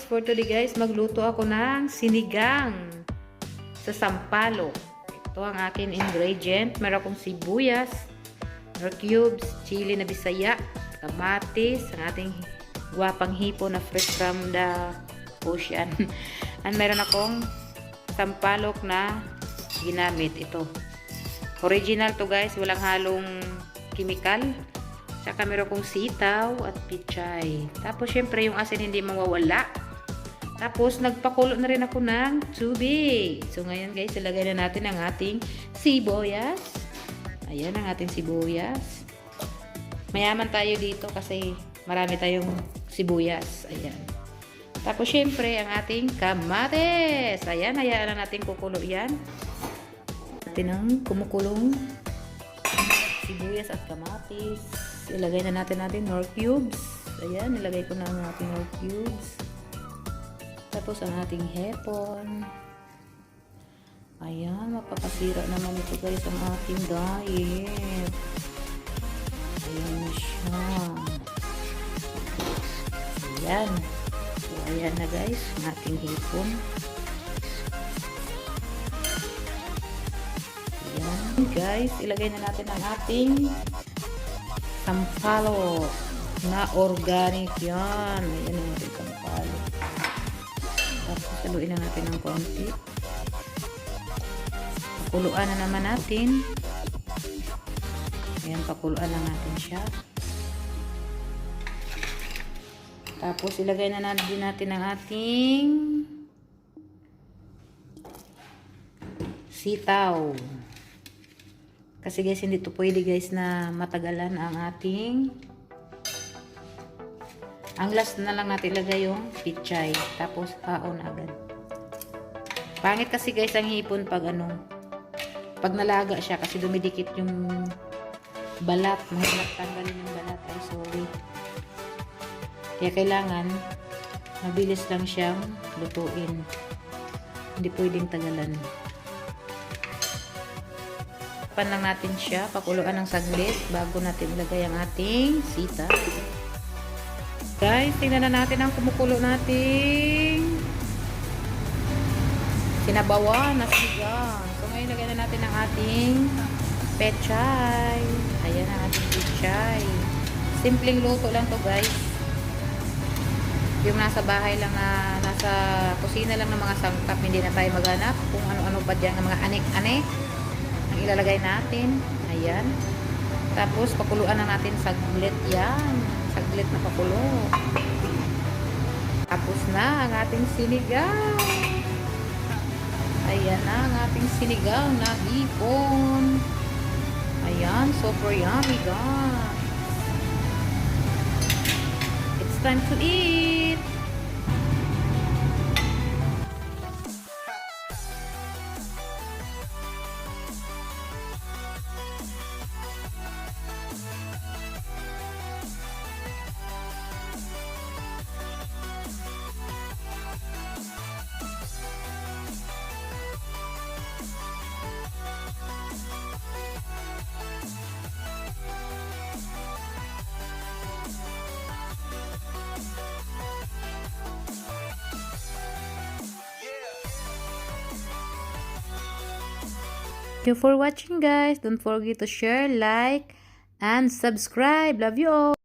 guys, for today guys, magluto ako ng sinigang sa sampalok. Ito ang akin ingredient. Meron akong sibuyas, cubes, chili na bisaya, kamatis, ang ating guwapang hipo na fresh from the ocean. And meron akong sampalok na ginamit. Ito. Original to guys, walang halong chemical. Tsaka meron kong sitaw at pichay. Tapos, syempre, yung asin hindi mawawala. Tapos, nagpakulo na rin ako ng tubig. So, ngayon, guys, ilagay na natin ang ating sibuyas. Ayan ang ating sibuyas. Mayaman tayo dito kasi marami tayong sibuyas. Ayan. Tapos, syempre, ang ating kamatis. Ayan, hayaan na natin kukulo yan. Natin ang kumukulong sibuyas at kamatis. Ilagay na natin nor cubes. Ayan, nilagay ko na ang ating nor cubes. Tapos ang ating hepon. Ayan, mapapasira naman ito guys ang ating diet. Ayan na siya. Ayan. So, ayan na guys, ang ating hepon. Ayan guys, ilagay na natin ang ating sampalok na organic yan. Ayan ang ating sampalok. Tapos saluin na natin ng konti. Pakuluan na naman natin. Ayan, pakuluan na natin siya. Tapos ilagay na natin ang ating sitaw. Kasi guys, hindi to pwede guys na matagalan ang ating. Ang last na lang natin ilagay yung pichay. Tapos haon agad. Pangit kasi guys ang hipon pag pag nalaga siya kasi dumidikit yung balat. Mahirap tanggalin yung balat. Ay sorry. Kaya kailangan mabilis lang siyang lutuin. Hindi pwedeng tagalan. Lang natin siya, pakuluan ng saglit bago natin ilagay ang ating sitaw. Guys, tingnan na natin ang kumukulo nating sinabawan na sinigang. So ngayon lagyan na natin ang ating pechay. Ayan ang ating pechay. Simpleng luto lang to guys. Yung nasa bahay lang na nasa kusina lang ng mga sangkap, hindi na tayo maghanap kung ano-ano pa diyan ng mga anik-anik. Ilalagay natin. Ayan. Tapos, pakuluan na natin saglit yan. Saglit na pakulo. Tapos na ang ating sinigang. Ayan na ang ating sinigang na hipon. Ayan. Super yummy, guys. It's time to eat. Thank you for watching guys. Don't forget to share, like, and subscribe. Love you all.